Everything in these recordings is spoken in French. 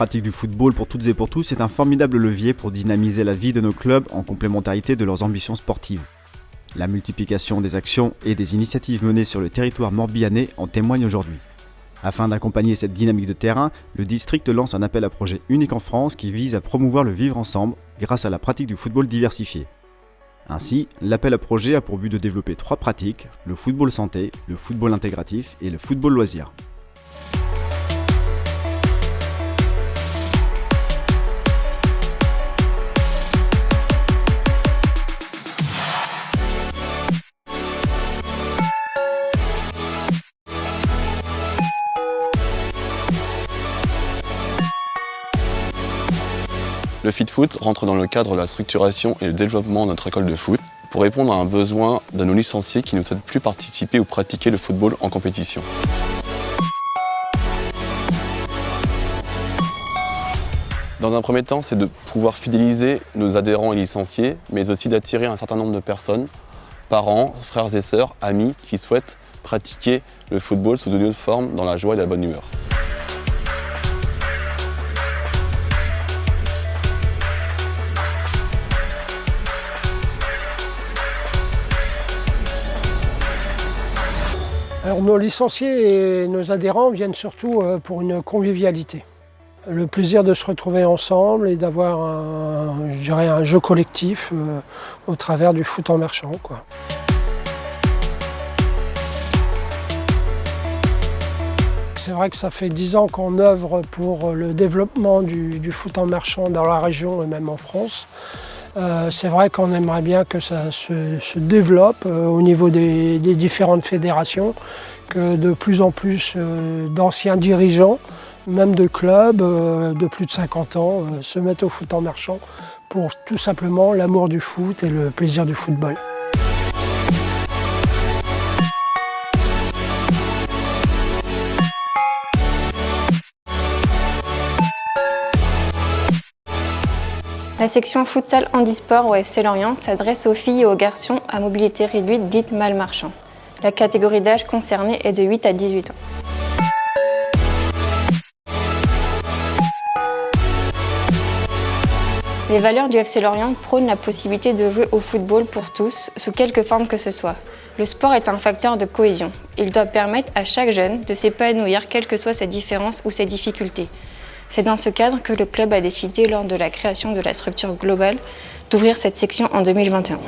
pratique du football pour toutes et pour tous est un formidable levier pour dynamiser la vie de nos clubs en complémentarité de leurs ambitions sportives. La multiplication des actions et des initiatives menées sur le territoire morbihanais en témoigne aujourd'hui. Afin d'accompagner cette dynamique de terrain, le district lance un appel à projet unique en France qui vise à promouvoir le vivre ensemble grâce à la pratique du football diversifié. Ainsi, l'appel à projet a pour but de développer 3 pratiques, le football santé, le football intégratif et le football loisir. Le FitFoot rentre dans le cadre de la structuration et le développement de notre école de foot pour répondre à un besoin de nos licenciés qui ne souhaitent plus participer ou pratiquer le football en compétition. Dans un premier temps, c'est de pouvoir fidéliser nos adhérents et licenciés, mais aussi d'attirer un certain nombre de personnes, parents, frères et sœurs, amis, qui souhaitent pratiquer le football sous une autre forme dans la joie et la bonne humeur. Alors nos licenciés et nos adhérents viennent surtout pour une convivialité. Le plaisir de se retrouver ensemble et d'avoir un jeu collectif au travers du foot en marchant, quoi. C'est vrai que ça fait 10 ans qu'on œuvre pour le développement du foot en marchant dans la région et même en France. C'est vrai qu'on aimerait bien que ça se développe au niveau des différentes fédérations, que de plus en plus d'anciens dirigeants, même de clubs de plus de 50 ans, se mettent au foot en marchant pour tout simplement l'amour du foot et le plaisir du football. La section futsal handisport au FC Lorient s'adresse aux filles et aux garçons à mobilité réduite dite mal marchand. La catégorie d'âge concernée est de 8 à 18 ans. Les valeurs du FC Lorient prônent la possibilité de jouer au football pour tous, sous quelque forme que ce soit. Le sport est un facteur de cohésion. Il doit permettre à chaque jeune de s'épanouir quelles que soient ses différences ou ses difficultés. C'est dans ce cadre que le club a décidé, lors de la création de la structure globale, d'ouvrir cette section en 2021.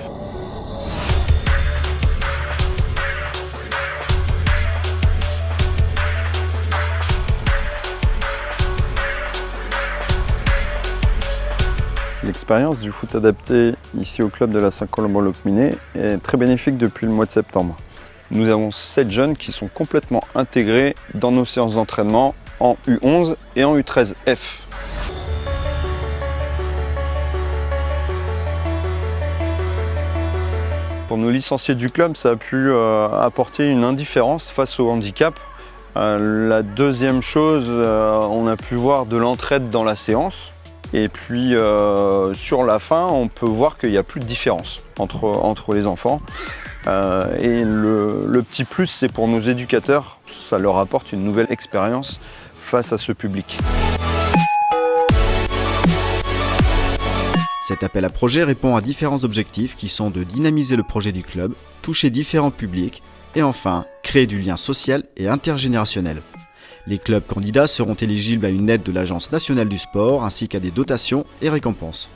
L'expérience du foot adapté ici au club de la Saint-Colomban-Locminé est très bénéfique depuis le mois de septembre. Nous avons 7 jeunes qui sont complètement intégrés dans nos séances d'entraînement en U11 et en U13F. Pour nos licenciés du club, ça a pu apporter une indifférence face au handicap. La deuxième chose, on a pu voir de l'entraide dans la séance. Et puis sur la fin, on peut voir qu'il n'y a plus de différence entre les enfants. Et le petit plus, c'est pour nos éducateurs, ça leur apporte une nouvelle expérience face à ce public. Cet appel à projet répond à différents objectifs qui sont de dynamiser le projet du club, toucher différents publics et enfin créer du lien social et intergénérationnel. Les clubs candidats seront éligibles à une aide de l'Agence nationale du sport ainsi qu'à des dotations et récompenses.